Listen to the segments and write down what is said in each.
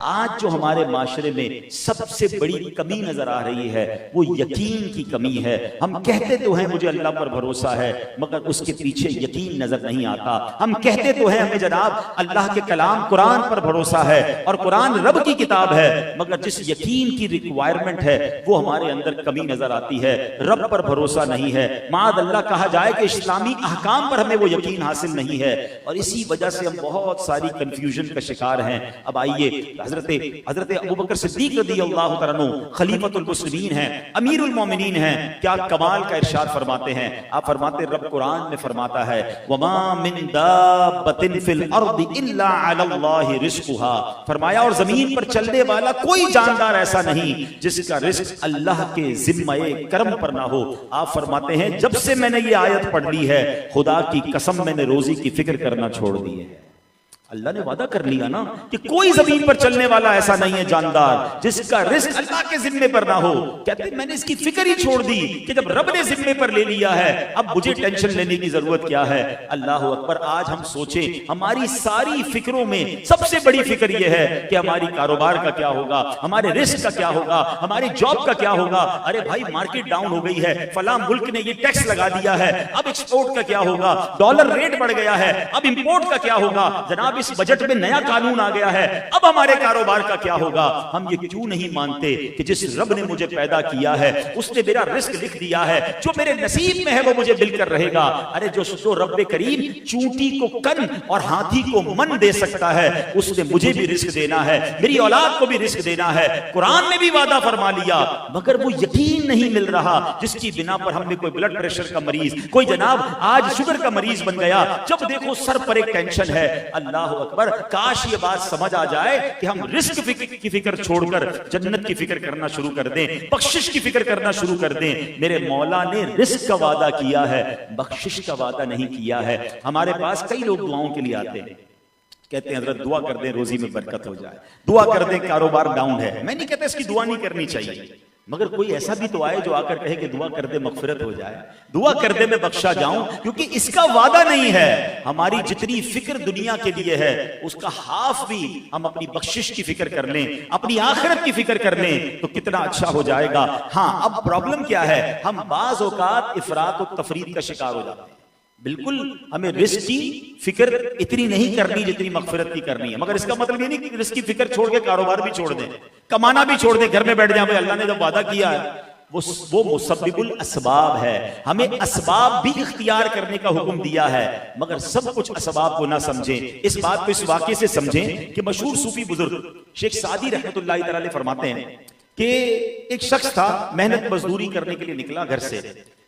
आज जो हमारे माशरे में सबसे बड़ी कमी नजर आ रही है वो यकीन की कमी है। हम कहते तो हैं मुझे अल्लाह पर भरोसा है, मगर उसके पीछे यकीन नजर नहीं आता। हम कहते तो हैं हमें जनाब अल्लाह के कलाम कुरान पर भरोसा है और कुरान रब की किताब है, मगर जिस यकीन की रिक्वायरमेंट है वो हमारे अंदर कमी नजर आती है। रब पर भरोसा नहीं है, माद अल्लाह कहा जाए कि इस्लामी अहकाम पर हमें वो यकीन हासिल नहीं है, और इसी वजह से हम बहुत सारी कंफ्यूजन का शिकार हैं। अब आइए, हजरत अबू बकर सिद्दीक रज़ियल्लाहु तआला अन्हु खलीफतुल मुस्लिमीन हैं, अमीरुल मोमिनीन हैं, क्या कमाल का इरशाद फरमाते हैं। आप फरमाते, रब कुरान में फरमाता है वमा मिन दाब्बतिन फिल अर्दि इल्ला अलल्लाहि रिज़्कुहा, फरमाया और जमीन पर चलने वाला कोई जानदार ऐसा नहीं जिसका रिज़्क अल्लाह के जिम्मे करम पर ना हो। आप फरमाते हैं जब से मैंने ये आयत पढ़ ली है खुदा की कसम मैंने रोजी की फिक्र करना छोड़ दी है। अल्लाह ने वादा कर लिया ना कि कोई जमीन पर चलने वाला ऐसा नहीं है जानदार जिसका रिस्क अल्लाह के जिम्मे पर ना हो। कहते मैंने इसकी फिक्र ही छोड़ दी कि जब रब ने जिम्मे पर ले लिया है अब मुझे टेंशन लेने की जरूरत क्या है। अल्लाह अकबर। आज हम सोचे हमारी सारी फिक्रों में सबसे बड़ी फिक्र यह है कि हमारी कारोबार का क्या होगा, हमारे रिस्क का क्या होगा, हमारी जॉब का क्या होगा। अरे भाई मार्केट डाउन हो गई है, फला मुल्क ने ये टैक्स लगा दिया है, अब एक्सपोर्ट का क्या होगा, डॉलर रेट बढ़ गया है, अब इंपोर्ट का क्या होगा, जनाब इस बजट में नया कानून आ गया है, अब हमारे कारोबार का क्या होगा। हम ये क्यों नहीं मानते कि जिस रब ने मुझे पैदा किया है उसने मेरा रिस्क लिख दिया है, जो मेरे नसीब में है वो मुझे मिलकर रहेगा। अरे जो रब्बे करीम चूंटी को कन और हाथी को मन दे सकता है उसने मुझे भी रिस्क देना है, मेरी औलाद को भी रिस्क देना है। कुरान में भी वादा फरमा लिया, मगर वो यकीन नहीं मिल रहा जिसकी बिना पर हमने कोई ब्लड प्रेशर का मरीज, कोई जनाब आज शुगर का मरीज बन गया, जब देखो सर पर एक टेंशन है। अल्लाह अकबर। काश ये बात समझ आ जाए कि हम रिस्क की फिक्र छोड़कर जन्नत की फिक्र करना शुरू कर दें, बख्शिश की फिक्र करना शुरू कर दें। मेरे मौला ने रिस्क का वादा किया है, बख्शिश का वादा नहीं किया है। हमारे पास कई लोग दुआओं के लिए आते हैं, कहते हैं हज़रत दुआ कर दें रोजी में बरकत हो जाए, दुआ कर दें कारोबार डाउन है। मैं नहीं कहता इसकी दुआ नहीं करनी चाहिए, मगर कोई ऐसा भी तो आए जो आकर कहे कि दुआ कर दे मगफिरत हो जाए, दुआ कर दे मैं बख्शा जाऊं, क्योंकि इसका वादा नहीं है। हमारी जितनी फिक्र दुनिया के लिए है उसका हाफ भी हम अपनी बख्शिश की फिक्र कर लें, अपनी आखिरत की फिक्र कर लें तो कितना अच्छा हो जाएगा। हाँ, अब प्रॉब्लम क्या है, हम बाज़ औकात इफरात और तफरीद का शिकार हो जाते हैं। बिल्कुल हमें रिस्क की फिक्र इतनी नहीं करनी जितनी मगफिरत की करनी है, मगर इसका मतलब ये नहीं कि रिस्क की फिक्र छोड़ के कारोबार भी छोड़ दें, कमाना भी छोड़ दें, घर में बैठ जाए। भाई अल्लाह ने जब वादा किया है वो मुसब्बिबुल असबाब है, हमें असबाब भी इख्तियार करने का हुक्म दिया है, मगर सब कुछ असबाब को ना समझें। इस बात को इस वाक़े से समझें कि मशहूर सूफी बुजुर्ग शेख सादी रहमतुल्लाह तआला अलैह फरमाते हैं कि एक शख्स था, मेहनत मजदूरी करने के लिए निकला घर से,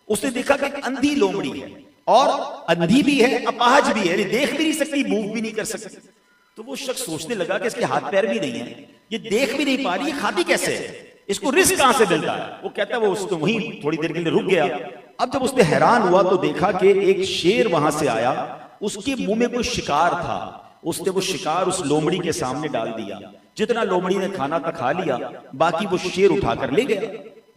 उसने देखा कि एक अंधी लोमड़ी है और अंधी भी है, अपाहज भी है, देख भी नहीं सकती, मूव भी नहीं कर सकती। तो वो शख्स सोचने लगा कि इसके हाथ पैर भी नहीं है, ये देख भी नहीं पा रही, खाती कैसे है, इसको रिस्क कहां से मिलता है। वो कहता है वो उसको वहीं थोड़ी देर के लिए रुक गया। अब जब उसने हैरान हुआ तो देखा कि एक शेर वहां से आया, उसके मुंह में कोई शिकार था, उसने वो शिकार उस लोमड़ी के सामने डाल दिया। जितना लोमड़ी ने खाना था खा लिया, बाकी वो शेर उठाकर ले गया।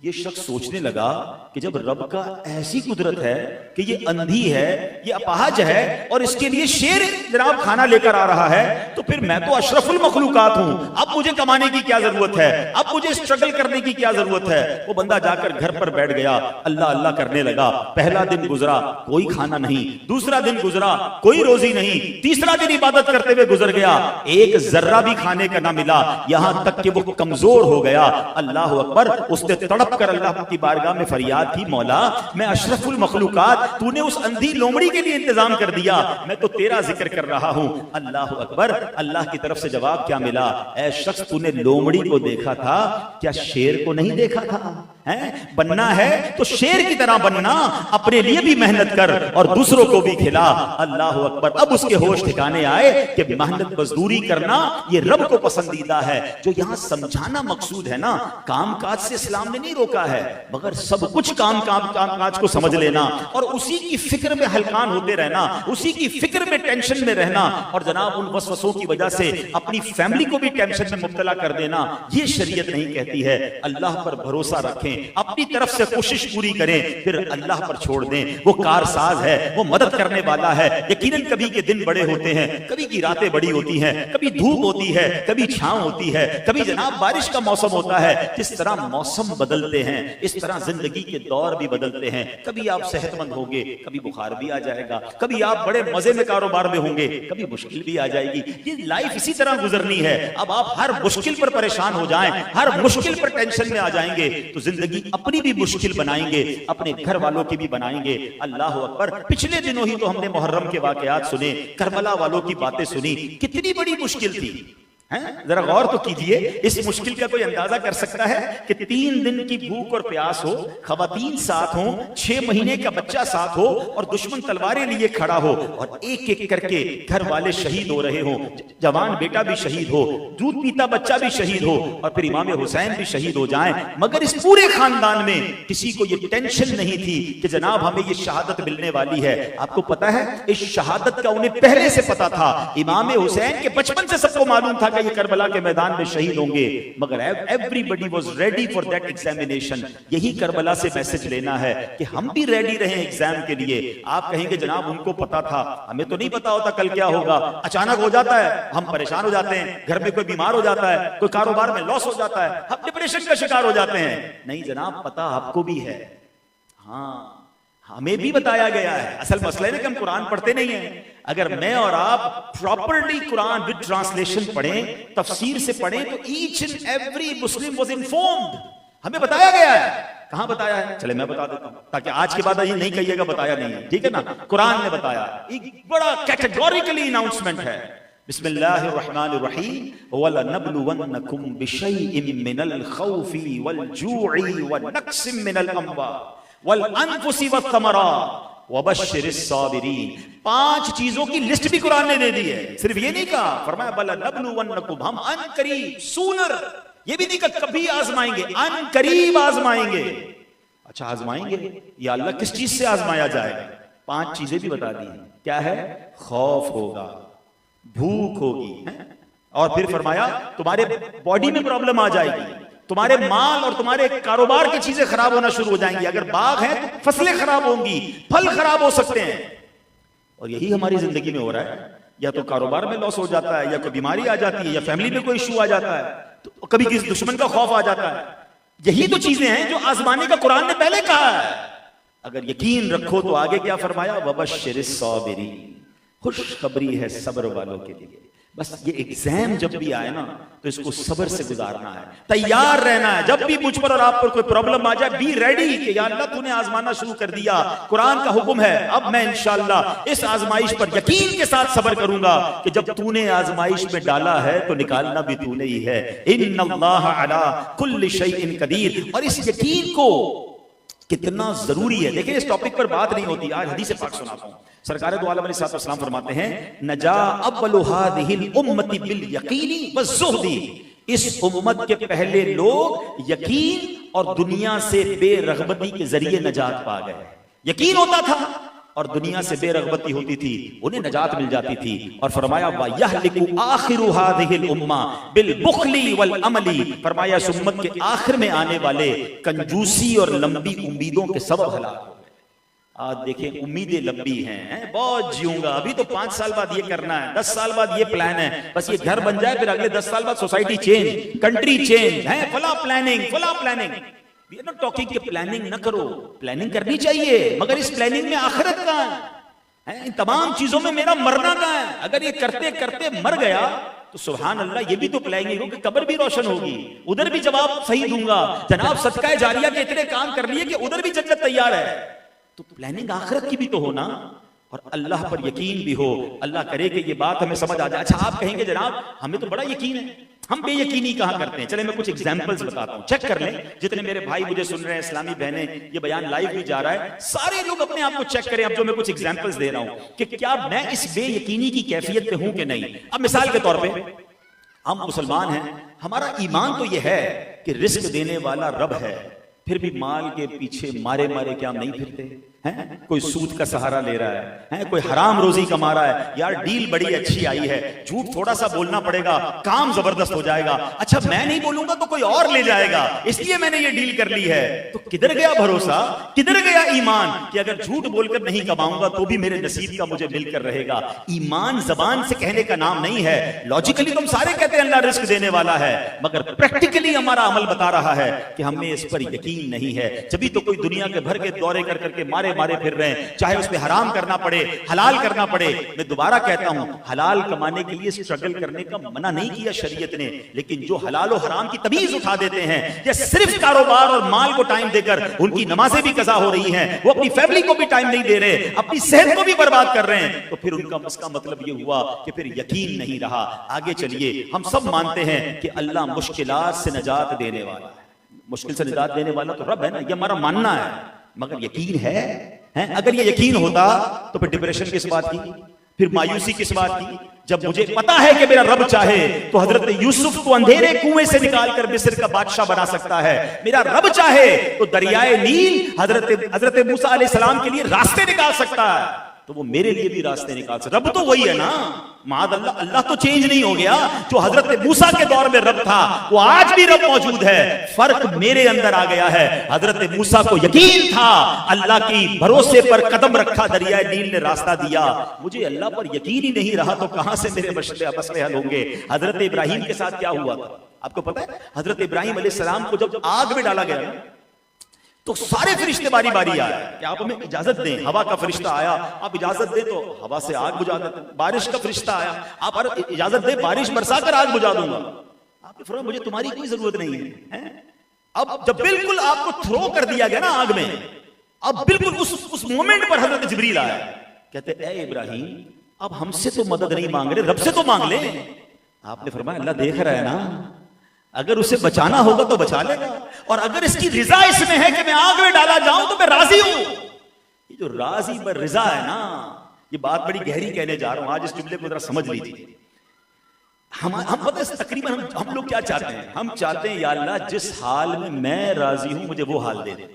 ये शख्स सोचने लगा कि जब रब का ऐसी कुदरत है कि ये अंधी है, ये अपाहज है और इसके लिए शेर जनाब खाना लेकर आ रहा है, तो फिर मैं तो अशरफुल मखलूकात हूं, अब मुझे कमाने की क्या जरूरत है, अब मुझे स्ट्रगल करने की क्या जरूरत है। वो बंदा जाकर घर पर बैठ गया, अल्लाह अल्लाह करने लगा। पहला दिन गुजरा, कोई खाना नहीं, दूसरा दिन गुजरा, कोई रोजी नहीं, तीसरा दिन इबादत करते हुए गुजर गया, एक जर्रा भी खाने का ना मिला, यहां तक कि वो कमजोर हो गया। अल्लाह अकबर। उसने तड़प कर अल्लाह की बारगाह में फरियाद की, मौला मैं अशरफुल मखलूकात, तूने उस अंधी लोमड़ी के लिए इंतजाम कर दिया, मैं तो तेरा जिक्र कर रहा हूं। अल्लाह अकबर। अल्लाह की तरफ से जवाब क्या मिला, ऐ शख्स तूने लोमड़ी को देखा था, क्या शेर को नहीं देखा था? है बनना है तो शेर की तरह बनना, अपने लिए भी मेहनत कर और दूसरों को भी खिला। अल्लाह अकबर। अब उसके होश ठिकाने आए कि मेहनत मजदूरी करना ये रब को पसंदीदा है। जो यहां समझाना मकसूद है ना, काम काज से इस्लाम ने नहीं रोका है, मगर सब कुछ काम काज को समझ लेना और उसी की फिक्र में हलकान होते रहना, उसी की फिक्र में टेंशन में रहना और जनाब उन वसवसों की वजह से अपनी फैमिली को भी टेंशन में मुब्तला कर देना, ये शरीयत नहीं कहती है। अल्लाह पर भरोसा रखें, अपनी तरफ से कोशिश पूरी करें, फिर अल्लाह पर छोड़ दें। वो कारसाज है, वो मदद करने वाला है। यकीनन कभी के दिन बड़े होते हैं, कभी की रातें बड़ी होती हैं, कभी धूप होती है, कभी छांव होती है, कभी जनाब बारिश का मौसम होता है। जिस तरह मौसम बदलते हैं इस तरह जिंदगी के दौर भी बदलते हैं। कभी आप सेहतमंद होंगे, कभी बुखार भी आ जाएगा, कभी आप बड़े मजे में कारोबार में होंगे, कभी मुश्किल भी आ जाएगी। ये लाइफ इसी तरह गुजरनी है। अब आप हर मुश्किल पर परेशान हो जाएं, हर मुश्किल पर टेंशन में आ जाएंगे तो जिंदगी अपनी भी मुश्किल बनाएंगे, अपने घर वालों की भी बनाएंगे। अल्लाह अकबर। पिछले दिनों ही तो हमने मुहर्रम के वाकयात सुने, करबला वालों की बातें सुनी, कितनी बड़ी मुश्किल थी। जरा गौर तो कीजिए, इस मुश्किल का कोई अंदाजा कर सकता है कि 3 दिन की भूख और प्यास हो, खवातीन साथ हो, 6 महीने का बच्चा साथ हो और दुश्मन तलवारें लिए खड़ा हो और एक एक करके घर वाले शहीद हो रहे हो, जवान बेटा भी शहीद हो, दूध पीता बच्चा भी शहीद हो और फिर इमाम हुसैन भी शहीद हो जाएं। मगर इस पूरे खानदान में किसी को ये टेंशन नहीं थी कि जनाब हमें ये शहादत मिलने वाली है। आपको पता है इस शहादत का उन्हें पहले से पता था। इमाम हुसैन के बचपन से सबको मालूम था ये करबला के मैदान में शहीद होंगे, मगर everybody was ready for that examination. यही करबला से मैसेज लेना है कि हम भी रेडी रहें एग्जाम के लिए। आप कहेंगे जनाब उनको पता था, हमें तो नहीं पता होता कल क्या होगा, अचानक हो जाता है, हम परेशान हो जाते हैं, घर में कोई बीमार हो जाता है, कोई कारोबार में लॉस हो जाता है, हम डिप्रेशन का शिकार हो जाते हैं। नहीं जनाब, पता आपको भी है, हाँ हमें भी बताया गया है। असल मसला है कि हम कुरान पढ़ते नहीं हैं। अगर मैं और आप प्रॉपर्ली कुरान विद ट्रांसलेशन पढ़ें, तफसीर से पढ़ें, तो each and every Muslim was informed. हमें बताया गया है। कहां बताया है? चले मैं बता देता हूं ताकि आज के बाद ये नहीं कहिएगा बताया नहीं है, ठीक है ना। कुरान ने बताया, एक बड़ा कैटेगोरिकली अनाउंसमेंट है। बिस्मिल्लाहिर्रहमानिर्रहीम वलनब्लुवन्नकुम बिशैइन मिनल खौफि वल जूइ व नक्सिम मिनल अम्वाल वल अनफुसि वस्समरात वबश्शिरिस साबिरीन। 5 चीजों की लिस्ट भी कुरान ने दे दी है। सिर्फ ये नहीं कहा, फरमाया वलनब्लुवन्नकुम, हम अन करीब, सूनर, ये भी नहीं कहा कभी आजमाएंगे, अन करीब आजमाएंगे। अच्छा आजमाएंगे, या अल्लाह किस चीज से आजमाया जाएगा? 5 चीजें भी बता दी हैं। क्या है? खौफ होगा, भूख होगी, और फिर फरमाया तुम्हारे बॉडी में प्रॉब्लम आ जाएगी, तुम्हारे माल और तुम्हारे कारोबार की चीजें खराब होना शुरू हो जाएंगी। अगर बाग है तो फसलें खराब होंगी, फल खराब हो सकते हैं। और यही हमारी जिंदगी में हो रहा है। या तो कारोबार में लॉस हो जाता है, या कोई बीमारी आ जाती है, या फैमिली में कोई इशू आ जाता है, तो कभी किसी दुश्मन का खौफ आ जाता है। यही तो चीजें हैं जो आजमाने का कुरान ने पहले कहा है। अगर यकीन रखो तो आगे क्या फरमाया? वबश्शिरिस साबिरीन, खुशखबरी है सब्र वालों के लिए। बस ये एग्जाम जब भी आए ना तो इसको सब्र से गुजारना है, तैयार रहना है। जब भी मुझ पर और आप पर कोई प्रॉब्लम आ जाए, बी रेडी कि या अल्लाह तूने आजमाना शुरू कर दिया, कुरान का हुक्म है, अब मैं इंशाअल्लाह इस आजमाइश पर यकीन के साथ सब्र करूंगा कि जब तूने आजमाइश में डाला है तो निकालना भी तूने ही है। इन्नल्लाह अला कुल्लि शैइन कदीर। और इस यकीन को कितना जरूरी है, देखिए इस टॉपिक पर बात नहीं होती। आज हदीस पाक सुनाता हूं। सरकार दो आलम अलैहिस्सलाम फरमाते हैं, नजा अव्वलु हादिहिल उम्मति बिल यकीनी वज़्ज़ुहदी। इस उम्मत के पहले लोग यकीन और दुनिया से बेरगबती के जरिए नजात पा गए। यकीन होता था और दुनिया से बेरगबती होती थी, उन्हें नजात मिल जाती थी। और फरमाया वयहलिकु आखिरु हादिहिल उम्मा बिल बुखली वल अमली। फरमाया इस उम्मत के आखिर में आने वाले कंजूसी और लंबी उम्मीदों के सबब हलाक हो गए। आज देखें उम्मीदें लंबी हैं, बहुत जीऊंगा, अभी तो 5 साल बाद ये करना है, 10 साल बाद ये प्लान है, बस ये घर बन जाए, फिर अगले 10 साल बाद सोसाइटी चेंज, कंट्री चेंज है, फला प्लानिंग फला planning. We are not talking कि प्लानिंग न करो, प्लानिंग करनी चाहिए, मगर इस प्लानिंग में आखिरत कहां है? इन तमाम चीजों में मेरा मरना कहां है? अगर ये करते करते मर गया तो सुभान अल्लाह, ये भी तो प्लानिंग हो कि कब्र भी रोशन होगी, उधर भी जवाब सही दूंगा। जनाब सदका जारिया के इतने काम कर लिए कि उधर भी जन्नत तैयार है। तो प्लानिंग आखिरत की भी तो होना, और अल्लाह पर यकीन भी हो। अल्लाह करे कि ये बात हमें समझ आ जाए। अच्छा आप कहेंगे जनाब हमें तो बड़ा यकीन है, हम बेयकीनी कहां करते हैं? चले मैं कुछ एग्जांपल्स बताता हूं, चेक कर लें। जितने मेरे भाई मुझे सुन रहे हैं, इस्लामी बहनें, ये बयान लाइव भी जा रहा है, सारे लोग अपने आप को चेक करें। अब जो मैं कुछ एग्जांपल्स दे रहा हूं कि क्या मैं इस बेयकीनी की कैफियत पे हूं कि नहीं। अब मिसाल के तौर पर हम मुसलमान हैं, हमारा ईमान तो यह है कि रिस्क देने वाला रब है, फिर भी माल के पीछे मारे मारे क्या हम नहीं फिरते हैं? कोई सूद का सहारा ले रहा है, कोई हराम रोजी कमा रहा है, यार डील बड़ी अच्छी आई है, झूठ थोड़ा सा बोलना पड़ेगा, काम जबरदस्त हो जाएगा, अच्छा मैं नहीं बोलूंगा तो कोई और ले जाएगा, इसलिए मैंने ये डील कर ली है। तो किधर गया भरोसा, किधर गया ईमान कि अगर झूठ बोलकर नहीं कमाऊंगा तो भी मेरे नसीब का मुझे मिलकर रहेगा। ईमान जबान से कहने का नाम नहीं है। लॉजिकली तुम सारे कहते हैं अल्लाह रिस्क देने वाला है, मगर प्रैक्टिकली हमारा अमल बता रहा है कि हमें इस पर यकीन नहीं है। जब तो कोई दुनिया के भर के दौरे कर करके मारे मारे फिर रहे हैं, चाहे उसमें हराम करना पड़े हलाल करना पड़े। मैं दोबारा कहता हूं, हलाल कमाने के लिए स्ट्रगल करने का मना नहीं किया शरीयत ने, लेकिन जो हलाल और हराम की तमीज उठा देते हैं, या सिर्फ कारोबार और माल को टाइम देकर उनकी नमाजें भी कज़ा हो रही हैं, वो अपनी फैमिली को भी टाइम नहीं दे रहे, अपनी सेहत को भी बर्बाद कर रहे हैं, तो फिर उनका इसका मतलब ये हुआ कि फिर यकीन नहीं रहा। आगे चलिए, हम सब मानते हैं कि अल्लाह मुश्किलात से निजात देने वाला है, मुश्किल से निजात देने वाला तो रब है ना, ये हमारा मानना है, मगर यकीन है? अगर ये यकीन होता तो फिर डिप्रेशन किस बात की, फिर मायूसी किस बात की? जब मुझे पता है कि मेरा रब चाहे तो हजरत यूसुफ को अंधेरे कुएं से निकालकर मिस्र का बादशाह बना सकता है, मेरा रब चाहे तो दरियाए नील हजरत मूसा अलैहिस्सलाम के लिए रास्ते निकाल सकता है, तो वो मेरे लिए भी रास्ते निकाल सकता। रब तो वही है ना, मादअल्लाह, अल्लाह तो चेंज नहीं हो गया। जो हजरत मूसा के दौर में रब था वो आज भी रब मौजूद है, फर्क मेरे अंदर आ गया है। हजरत मूसा को यकीन था, अल्लाह की भरोसे पर कदम रखा, दरियाए नील ने रास्ता दिया। मुझे अल्लाह पर यकीन ही नहीं रहा तो कहां से मेरे मसले हल होंगे? हजरत इब्राहिम के साथ क्या हुआ था आपको पता है? हजरत इब्राहिम अलैहिस्सलाम को जब आग में डाला गया तो सारे फरिश्ते बारी बारी आए कि आप हमें इजाजत दें। हवा का फरिश्ता आया, आप इजाजत दें तो हवा से आग बुझा देते। बारिश का फरिश्ता आया, आप इजाजत दें बारिश बरसा कर आग बुझा दूंगा। आपने फरमाया मुझे तुम्हारी कोई जरूरत नहीं है। अब जब बिल्कुल आपको थ्रो कर दिया गया ना आग में, अब बिल्कुल उस मोमेंट पर हजरत जिब्रील आया, कहते ए इब्राहिम अब हमसे तो मदद नहीं मांग रहे, रब से तो मांग ले। आपने फरमाया अल्लाह देख रहा है ना, अगर उसे बचाना होगा तो बचा लेगा, और अगर इसकी रिजा इसमें है कि मैं आग में डाला जाऊं तो मैं राजी हूं। ये जो राजी पर रिजा है ना, ये बात बड़ी गहरी कहने जा रहा हूं, आज इस जुमले को जरा समझ लीजिए। हम पता है तकरीबन हम लोग क्या चाहते हैं? हम चाहते हैं या अल्लाह जिस हाल में मैं राजी हूं मुझे वो हाल दे दे।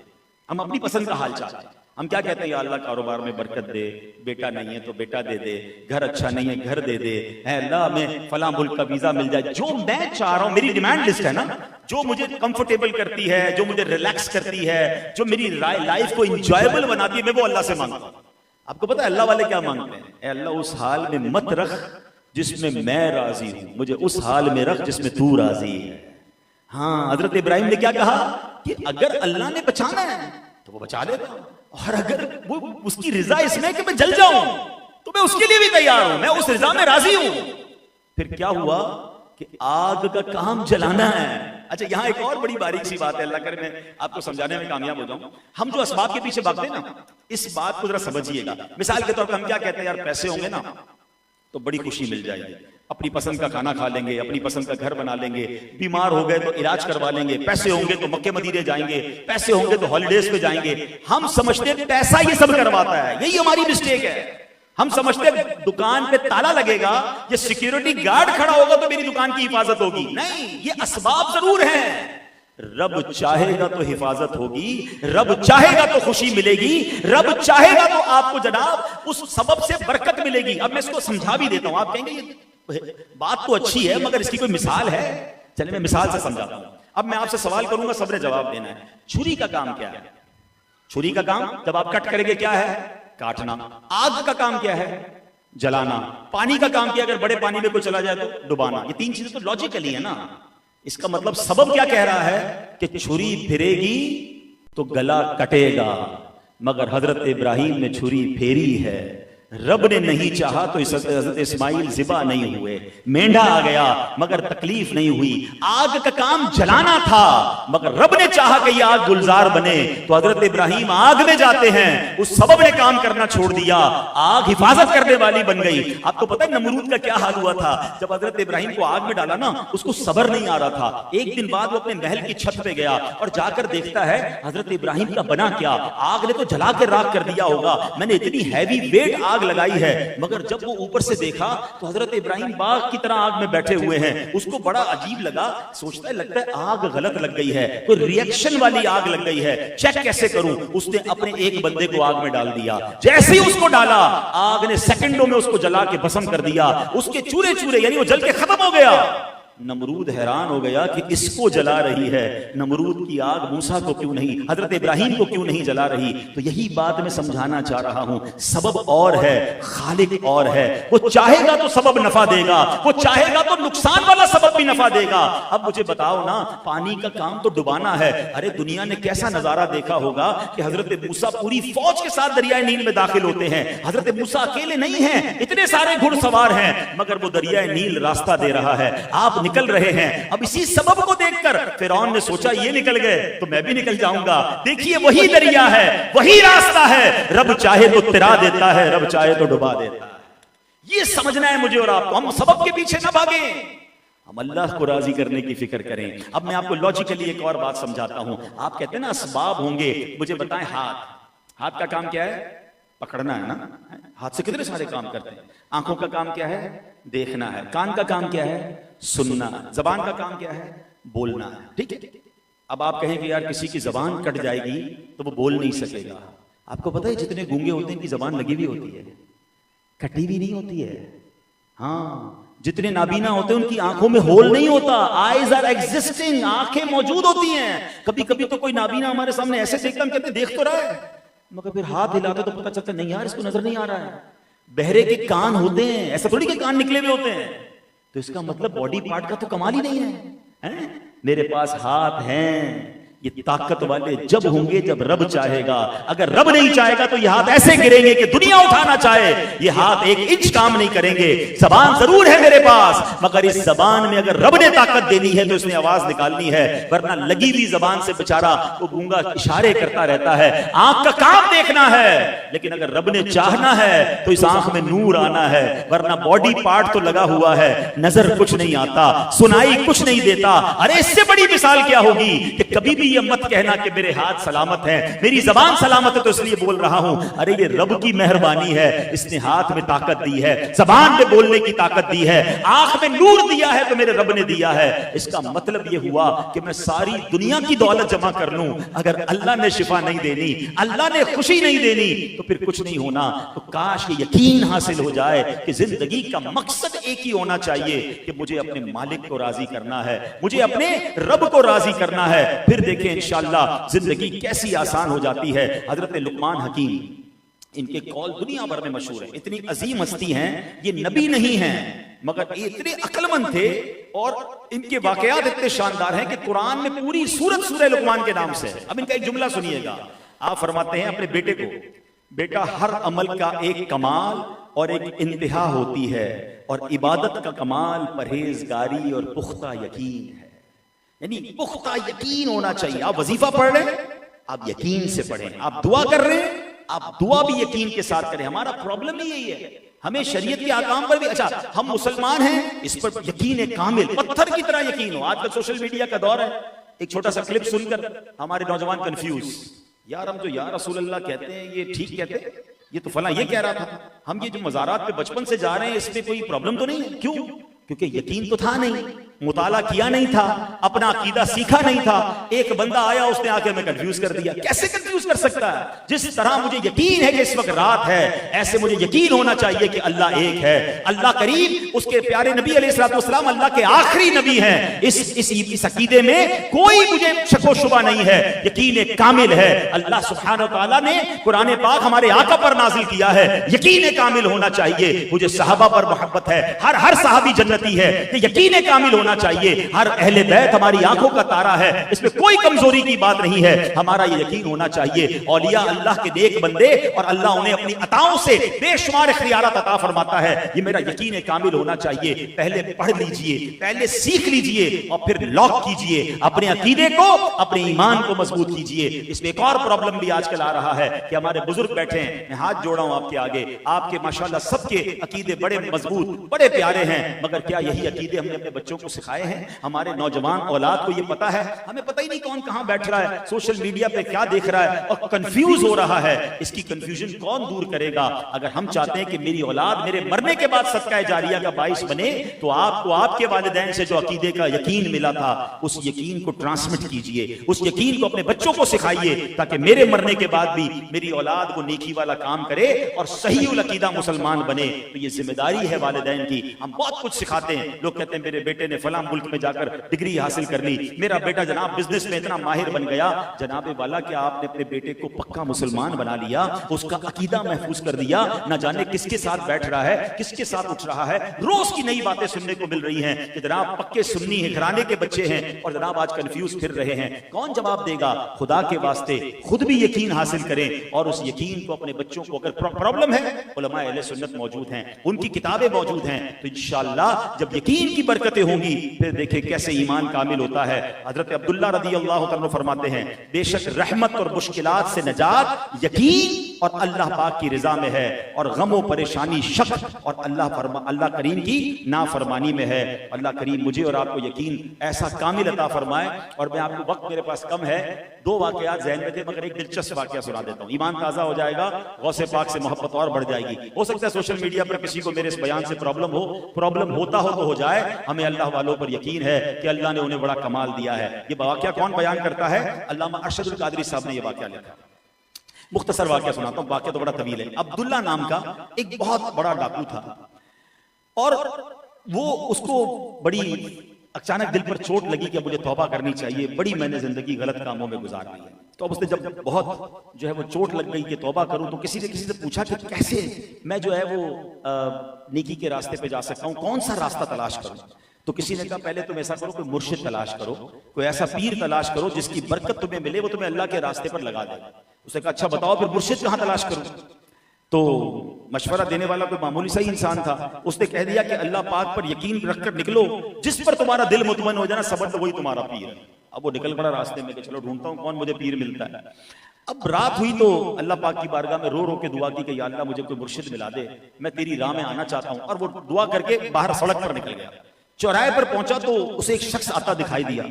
हम अपनी पसंद का हाल चाहते हैं। हम क्या कहते हैं? या अल्लाह कारोबार में बरकत दे, बेटा नहीं है तो बेटा दे दे, घर अच्छा नहीं है घर दे दे, अल्लाह में फला मुल्क का वीजा मिल जाए। जो मैं चाह रहा हूं, मेरी डिमांड लिस्ट है ना, जो मुझे कंफर्टेबल करती है, जो मुझे रिलैक्स करती है, जो मेरी लाइफ को इंजॉयबल बनाती है, मैं वो अल्लाह से मांगता हूं। आपको पता है अल्लाह वाले क्या मांगते हैं? अल्लाह उस हाल में मत रख जिसमें मैं राजी हूं, मुझे उस हाल में रख जिसमें तू राजी है। हाँ, हजरत इब्राहिम ने क्या कहा कि अगर अल्लाह ने बचाना है तो वो बचा लेगा, और अगर वो उसकी रिजा इसमें कि मैं जल जाऊं तो मैं उसके लिए भी तैयार हूं, मैं उस रिजा में राजी हूं। फिर क्या हुआ कि आग का काम जलाना है। अच्छा, यहां एक और बड़ी बारीक सी बात है, अल्लाह करे मैं आपको समझाने में कामयाब हो जाऊं। हम जो असबाब के पीछे भागते हैं ना, इस बात को जरा समझिएगा। मिसाल के तौर पर हम क्या कहते हैं, यार पैसे होंगे ना तो बड़ी खुशी मिल जाएगी, अपनी पसंद का खाना खा लेंगे, अपनी पसंद का घर बना लेंगे, बीमार हो गए तो इलाज करवा लेंगे, पैसे होंगे तो मक्के मदीने जाएंगे, पैसे होंगे तो हॉलिडेज पे जाएंगे। हम समझते हैं पैसा ये सब करवाता है, यही हमारी मिस्टेक है। हम समझते हैं दुकान पे ताला लगेगा, ये सिक्योरिटी गार्ड खड़ा होगा तो मेरी दुकान की हिफाजत होगी। नहीं, ये असबाब जरूर है। रब चाहेगा तो हिफाजत होगी, रब चाहेगा तो खुशी मिलेगी, रब चाहेगा तो आपको जनाब उस सबब से बरकत मिलेगी। अब मैं इसको समझा भी देता हूं। आप कहेंगे ये बात तो अच्छी है मगर इसकी कोई मिसाल है? चलिए मैं मिसाल से समझाता हूं। अब मैं आपसे सवाल करूंगा, सबने जवाब देना है। छुरी का काम क्या है? छुरी का काम जब आप कट करेंगे क्या है? काटना। आग का काम क्या है? जलाना। पानी का काम क्या? अगर बड़े पानी में कोई चला जाए तो डुबाना। ये तीन चीजें तो लॉजिकली है ना। इसका मतलब सबब क्या कह रहा है कि छुरी फिरेगी तो गला कटेगा, मगर हजरत इब्राहिम ने छुरी फेरी है। रब ने नहीं चाहा तो हजरत इस्माइल ज़िबा नहीं हुए, मेंढा आ गया मगर तकलीफ नहीं हुई। आग का काम जलाना था मगर रब ने चाहा कि यह आग गुलजार बने, तो हजरत इब्राहिम आग में जाते हैं। उस सबब ने काम करना छोड़ दिया, आग हिफाजत करने वाली बन गई। आपको पता है नमरूद का क्या हाल हुआ था? जब हजरत इब्राहिम को आग में डाला ना, उसको सब्र नहीं आ रहा था। एक दिन बाद वो अपने महल की छत पे गया और जाकर देखता है हजरत इब्राहिम का बना क्या। आग ने तो जला के राख कर दिया होगा। मैंने इतनी हैवी वेट आग आग लगाई है, मगर जब वो ऊपर से देखा तो हजरत इब्राहिम बाग की तरह आग में बैठे हुए हैं। उसको बड़ा अजीब लगा, सोचता है लगता है आग गलत लग गई है, कोई रिएक्शन वाली आग लग गई है, चेक कैसे करूं। उसने अपने एक बंदे को आग में डाल दिया, जैसे ही उसको डाला आग ने सेकंडों में उसको जला के भस्म कर दिया, उसके चूरे चूरे यानी वो जल के खत्म हो गया। नमरूद हैरान हो गया कि इसको जला रही है, नमरूद की आग मूसा को क्यों नहीं, हजरत इब्राहिम को क्यों नहीं जला रही। तो यही बात मैं समझाना चाह रहा हूं, सबब और है, खालिक और है। वो चाहेगा तो सबब नफा देगा, वो चाहेगा तो नुकसान वाला सबब भी नफा देगा। अब मुझे बताओ ना, पानी का काम तो डुबाना है। अरे दुनिया ने कैसा नजारा देखा होगा कि हजरत मूसा पूरी फौज के साथ दरियाए नील में दाखिल होते हैं। हजरत मूसा अकेले नहीं है, इतने सारे घुड़सवार हैं, मगर वो दरियाए नील रास्ता दे रहा है, आप निकल रहे हैं। अब इसी सबब को देखकर फिरौन ने सोचा ये निकल गए तो मैं भी निकल जाऊंगा। देखिए वही दरिया है, वही रास्ता है, रब चाहे तो तिरा देता है, रब चाहे तो डुबा देता है। ये समझना है मुझे और आपको, हम सबब के पीछे ना भागें, हम अल्लाह को राजी करने की फिक्र करें। अब मैं आपको लॉजिकली एक और बात समझाता हूं। आप कहते हैं ना असबाब होंगे, मुझे बताएं हाथ का काम क्या है? पकड़ना है ना, हाथ से कितने सारे काम करते हैं। आंखों का काम क्या है? देखना है। कान का काम क्या है? सुनना। जबान का काम क्या है? बोलना है। ठीक है, अब आप कहें कि यार किसी की जबान कट जाएगी तो वो बोल नहीं सकेगा। आपको पता है जितने गूंगे होते हैं इनकी जबान लगी हुई होती है, कटी हुई नहीं होती है। हाँ, जितने नाबीना होते हैं उनकी आंखों में होल नहीं होता, आईज आर एग्जिस्टिंग, आंखें मौजूद होती हैं। कभी कभी तो कोई नाबीना हमारे सामने ऐसे देखता, हम कहते देख तो रहा है, मगर फिर हाथ हिलाते तो पता चलता नहीं यार इसको नजर नहीं आ रहा है। बहरे के कान होते हैं, ऐसा थोड़ी के कान निकले हुए होते हैं, तो इसका मतलब बॉडी पार्ट का तो कमाल ही नहीं है। मेरे पास हाथ हैं, ये ताकत वाले जब होंगे जब रब चाहेगा। अगर रब नहीं चाहेगा तो ये हाथ ऐसे गिरेंगे कि दुनिया उठाना चाहे ये हाथ एक इंच काम नहीं करेंगे। जबान जरूर है मेरे पास, मगर इस जबान में अगर रब ने ताकत देनी है तो इसने आवाज निकालनी है, वरना लगी हुई जबान से बेचारा वो गूंगा इशारे करता रहता है। आंख का काम देखना है, लेकिन अगर रब ने चाहना है तो इस आंख में नूर आना है, वरना बॉडी पार्ट तो लगा हुआ है, नजर कुछ नहीं आता, सुनाई कुछ नहीं देता। अरे इससे बड़ी मिसाल क्या होगी कि कभी भी ये मत कहना कि मेरे हाथ सलामत हैं, मेरी जबान सलामत है तो इसलिए बोल रहा हूं। अरे ये रब की मेहरबानी है, इसने हाथ में ताकत दी है, जबान में बोलने की ताकत दी है, आंख में नूर दिया है तो मेरे रब ने दिया है। इसका मतलब ये हुआ कि मैं सारी दुनिया की दौलत जमा कर लूं, अगर अल्लाह ने शिफा नहीं देनी, अल्लाह ने खुशी नहीं देनी तो फिर कुछ नहीं होना। तो काश ये यकीन हासिल हो जाए कि जिंदगी का मकसद एक ही होना चाहिए कि मुझे अपने मालिक को राजी करना है, मुझे अपने रब को राजी करना है। फिर देखें इंशाअल्लाह जिंदगी कैसी आसान हो जाती है। हजरत लुकमान हकीम, इनके कौल दुनिया भर में मशहूर है, इतनी अजीम हस्ती हैं, ये नबी नहीं हैं मगर ये इतने अक्लमंद थे और इनके वाकयात इतने शानदार हैं कि कुरान में पूरी सूरत सूरह लुकमान के नाम से। अब इनका एक जुमला सुनिएगा। आप फरमाते हैं अपने बेटे को, बेटा हर अमल का एक कमाल और एक इंतहा होती है, और इबादत का कमाल परहेजगारी और पुख्ता यकीन है। यानी पुख्ता यकीन होना चाहिए। आप वजीफा पढ़ रहे हैं, आप यकीन से पढ़ें। आप दुआ कर रहे हैं, आप दुआ भी यकीन के साथ करें। हमारा प्रॉब्लम ही यही है, हमें शरीयत के आकाम पर भी, अच्छा हम मुसलमान हैं इस पर यकीन है कामिल, पत्थर की तरह यकीन हो। आजकल सोशल मीडिया का दौर है, एक छोटा सा क्लिप सुनकर हमारे नौजवान कंफ्यूज, यार हम जो या रसूल अल्लाह कहते हैं ये ठीक कहते हैं, ये तो फला ये कह रहा था, हम ये जो मज़ारात पे बचपन से जा रहे हैं इसमें कोई प्रॉब्लम तो नहीं है। क्यों? क्योंकि यकीन तो था नहीं, मुताला किया नहीं था, अपना अकीदा सीखा नहीं था। एक बंदा आया उसने आके मैं कंफ्यूज कर दिया। कैसे कंफ्यूज कर सकता है? जिस तरह मुझे यकीन है कि इस वक्त रात है, ऐसे मुझे यकीन होना चाहिए कि अल्लाह एक है, अल्लाह करीम, उसके प्यारे नबी अलैहिस्सलाम अल्लाह के आखिरी नबी हैं। इस अकीदे में कोई मुझे शको शुबा नहीं है, यकीन कामिल है। अल्लाह सुब्हानहू व तआला ने कुरान पाक हमारे आका पर नाजिल किया है, यकीन कामिल होना चाहिए। मुझे सहाबा पर मोहब्बत है, हर सहाबी जन्नती है, यकीन कामिल होना चाहिए। हर अहले बैत हमारी आंखों का तारा है, इसमें कोई कमजोरी की बात नहीं है। हमारा ये यकीन होना चाहिए औलिया अल्लाह के नेक बंदे और अल्लाह उन्हें अपनी अताओं से बेशुमार इख्तियारात अता फरमाता है, ये मेरा यकीन कामिल होना चाहिए। पहले पढ़ लीजिए, पहले सीख लीजिए और फिर लॉक कीजिए अपने अकीदे को, अपने ईमान को मजबूत कीजिए। इसमें एक और प्रॉब्लम भी आजकल आ रहा है कि हमारे बुजुर्ग बैठे हैं, मैं हाथ जोड़ा हूं आपके आगे, आपके माशाल्लाह सबके अकीदे बड़े मजबूत, बड़े प्यारे हैं, मगर क्या यही अकीदे हमने अपने बच्चों को सिखाए हैं? हमारे नौजवान औलाद को ये पता है? हमें पता ही नहीं कौन कहां बैठ रहा है, सोशल मीडिया पे क्या देख रहा है। और कंफ्यूज हो रहा है। इसकी कंफ्यूजन कौन दूर करेगा? अगर हम चाहते हैं कि मेरी औलाद मेरे मरने के बाद सदका जारिया का बाइस बने, तो आपको आपके वालिदैन से जो अकीदे का यकीन मिला था, उस यकीन को ट्रांसमिट कीजिए, उस यकीन को अपने बच्चों को सिखाइए, ताकि मेरे मरने के बाद भी मेरी औलाद वो नेकी वाला काम करे और सही उल अकीदा मुसलमान बने। तो ये जिम्मेदारी है वालिदैन की। हम बहुत कुछ सिखाते हैं, लोग कहते हैं मेरे बेटे ने फलां मुल्क में जाकर डिग्री हासिल कर ली, मेरा बेटा जनाब बिजनेस में इतना माहिर बन गया। जनाबे वाला, क्या आपने अपने बेटे को पक्का मुसलमान बना लिया, उसका अकीदा महफूज कर दिया? न जाने किसके साथ बैठ रहा है, किसके साथ उठ रहा है, रोज की नई बातें सुनने को मिल रही हैं कि जनाब पक्के सुन्नी है, घराने के बच्चे हैं और जनाब आज कंफ्यूज फिर रहे हैं। कौन जवाब देगा? खुदा के वास्ते खुद भी यकीन हासिल करें और उस यकीन को अपने बच्चों को, अगर प्रॉब्लम है उलमा अहले सुन्नत मौजूद हैं, उनकी किताबें मौजूद हैं, तो इंशाअल्लाह जब यकीन की बरकतें होंगी फिर देखें कैसे ईमान कामिल होता है। हजरत अब्दुल्ला रदी अल्लाह तआला फरमाते हैं, बेशक रहमत और मुश्किलात से नजात यकीन और अल्लाह पाक की रिजा में है, और गम परेशानी शक और अल्लाह करीम की नाफरमानी में है। अल्लाह करीम मुझे और आपको यकीन ऐसा कामिल अता फरमाए। और मैं आपको, वक्त मेरे पास कम है, दो वाकयात ज़हन में थे, मगर एक दिलचस्प वाकया सुना देता हूँ। ईमान ताज़ा हो जाएगा, गौसे पाक से मोहब्बत और बढ़ जाएगी। हो सकता है सोशल मीडिया पर किसी को मेरे इस बयान से प्रॉब्लम होता हो तो हो जाए। हमें अल्लाह वालों पर यकीन है कि अल्लाह ने उन्हें बड़ा कमाल दिया है। ये वाकया कौन बयान करता है? अल्लामा अरशदुल कादरी साहब ने यह वाकया लिखा। मुख्तसर वाकया सुनाता हूँ, वाकया तो बड़ा तवील है। अब्दुल्ला नाम का एक बहुत बड़ा डाकू था और वो, उसको बड़ी अचानक दिल पर चोट लगी कि अब मुझे तौबा करनी चाहिए, बड़ी मैंने जिंदगी गलत कामों में गुजार दी है। तो अब उसने जब बहुत जो है वो चोट लग गई कि तौबा करूं, तो किसी से पूछा कि कैसे मैं जो है वो नेकी के रास्ते पे जा सकता हूं, कौन सा रास्ता तलाश करूं? तो किसी ने कहा पहले तुम ऐसा करो, कोई मुर्शिद तलाश करो, कोई ऐसा पीर तलाश करो जिसकी बरकत तुम्हें मिले, वो तुम्हें अल्लाह के रास्ते पर लगा दे। उसने कहा अच्छा बताओ फिर मुर्शिद कहां तलाश करूं? तो मशवरा देने वाला कोई मामूली सा ही इंसान था। उसने कह दिया कि अल्लाह पाक पर यकीन रखकर निकलो, जिस पर तुम्हारा दिल मुतमइन हो जाना समझ लो वही तुम्हारा पीर है। अब वो निकल पड़ा रास्ते में कि चलो ढूंढता हूं कौन मुझे पीर मिलता है। अब रात हुई तो अल्लाह पाक की बारगाह में रो रो के दुआ की कि या अल्लाह मुझे कोई मुर्शिद मिला दे, मैं तेरी राह में आना चाहता हूं। और वो दुआ करके बाहर सड़क पर निकल गया। चौराहे पर पहुंचा तो उसे एक शख्स आता दिखाई दिया।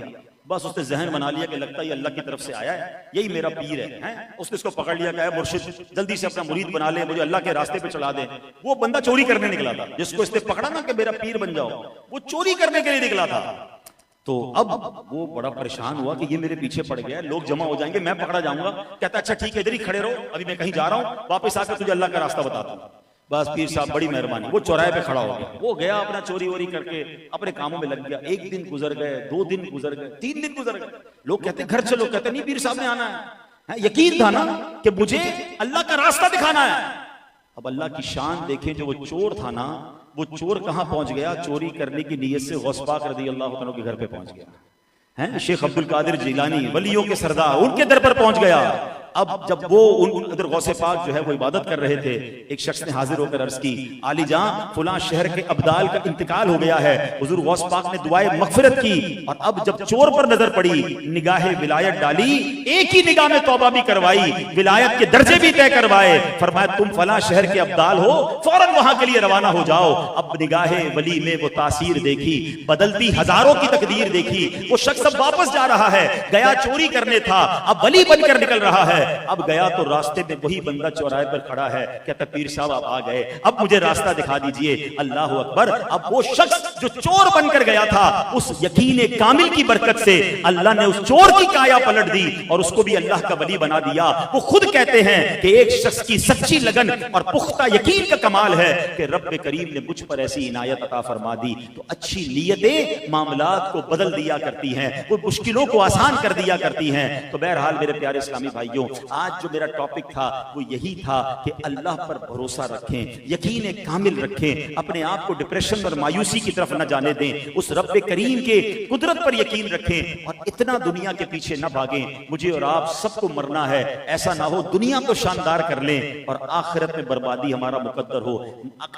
बस उसने जहन बना लिया कि लगता है अल्लाह की तरफ से आया है, यही मेरा पीर है। उसने इसको पकड़ लिया, कहा मुर्शिद जल्दी से अपना मुरीद बना ले, मुझे अल्लाह के रास्ते पे चला दे। वो बंदा चोरी करने निकला था, जिसको इसने पकड़ा ना कि मेरा पीर बन जाओ, वो चोरी करने के लिए निकला था। तो अब वो बड़ा परेशान हुआ कि ये मेरे पीछे पड़ गया, लोग जमा हो जाएंगे, मैं पकड़ा जाऊंगा। कहता अच्छा ठीक है, इधर ही खड़े रहो, अभी मैं कहीं जा रहा हूं, वापस आकर तुझे अल्लाह का रास्ता बताता हूं। बस पीर साहब बड़ी मेहरबानी, वो चौराहे पे खड़ा हो गया। वो गया अपना चोरी वोरी करके अपने कामों में लग गया। एक दिन गुजर गए, 2 दिन गुजर गए, 3 दिन गुजर गए। लोग कहते घर चलो, कहते नहीं पीर साहब ने आना है। यकीन था ना कि मुझे अल्लाह का रास्ता दिखाना है। अब अल्लाह की शान देखें, जो वो चोर था ना, वो चोर कहां पहुंच गया? चोरी करने की नीयत से गौस पाक रज़ी अल्लाह तआला के घर पे पहुंच गया है। शेख अब्दुल कादिर जिलानी, वलियों के सरदार, उनके दर पर पहुंच गया। अब जब वो उधर गौसे पाक जो है वो इबादत कर रहे थे, एक शख्स ने हाजिर होकर अर्ज की, आली जान फुला शहर के अब्दाल का इंतकाल हो गया है। हुजूर गौस पाक ने दुआए मगफिरत की, और अब जब चोर पर नजर पड़ी, निगाहे विलायत डाली, एक ही निगाह में तौबा भी करवाई, विलायत के दर्जे भी तय करवाए। फरमाया तुम फला शहर के अब्दाल हो, फौरन वहां के लिए रवाना हो जाओ। अब निगाहे वली में वो तासीर देखी, बदलती हजारों की तकदीर देखी। वो शख्स अब वापस जा रहा है, गया चोरी करने था, अब वली बनकर निकल रहा है। अब गया तो रास्ते में वही बंदा चौराहे पर खड़ा है, कहता पीर साहब आप आ गए, अब मुझे रास्ता दिखा दीजिए। अल्लाह अकबर। अब वो शख्स जो चोर बनकर गया था, उस यकीन कामिल की बरकत से अल्लाह ने उस चोर की काया पलट दी और उसको भी अल्लाह का वली बना दिया। वो खुद कहते हैं कि एक शख्स की सच्ची लगन और पुख्ता यकीन का कमाल है कि रब्बे करीम ने मुझ पर ऐसी इनायत अता फरमा दी। तो अच्छी नीयतें मामलात को बदल दिया करती हैं, वो मुश्किलों को आसान कर दिया करती हैं। तो बहरहाल मेरे प्यारे इस्लामी भाइयों, आज जो मेरा टॉपिक था वो यही था कि अल्लाह पर भरोसा रखें, यकीन कामिल रखें, अपने आप को डिप्रेशन और मायूसी की तरफ न जाने दें, उस रब्बे करीम के कुदरत पर यकीन रखें और इतना दुनिया के पीछे न भागें। मुझे और आप सबको मरना है, ऐसा ना हो दुनिया को शानदार कर लें और आखिरत में बर्बादी हमारा मुकद्दर हो।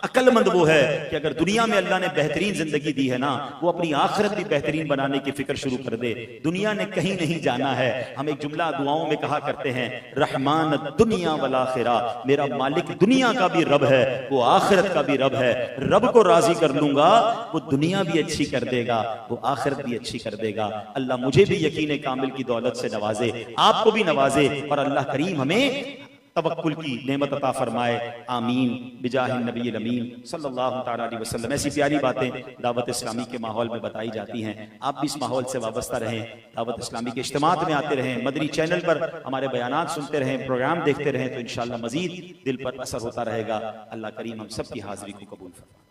अक्लमंद वो है कि अगर दुनिया में अल्लाह ने बेहतरीन जिंदगी दी है ना, वो अपनी आखिरत भी बेहतरीन बनाने की फिक्र शुरू कर दे। दुनिया ने कहीं नहीं जाना है। हम एक जुमला दुआओं में कहा करते हैं, रहमान दुनिया वल आखिरा, मेरा मालिक दुनिया का भी रब है, वो आखिरत का भी रब है। रब को राजी कर लूंगा, वो दुनिया भी अच्छी कर देगा, वो आखिरत भी अच्छी कर देगा। अल्लाह मुझे भी यकीन कामिल की दौलत से नवाजे, आपको भी नवाजे, और अल्लाह करीम हमें तवक्कुल की नेमत अता फरमाए। आमीन बिजाहि नबी अमीन सल्लल्लाहु तआला अलैहि वसल्लम। ऐसी प्यारी बातें दावत इस्लामी के माहौल में बताई जाती हैं। आप भी इस माहौल से वाबस्ता रहें, दावत इस्लामी के इज्तिमात में आते रहें, मदनी चैनल पर हमारे बयानात सुनते रहें, प्रोग्राम देखते रहें, तो इंशाअल्लाह मजीद दिल पर असर होता रहेगा। अल्लाह करीम हम सब की हाजिरी को कबूल फरमाए।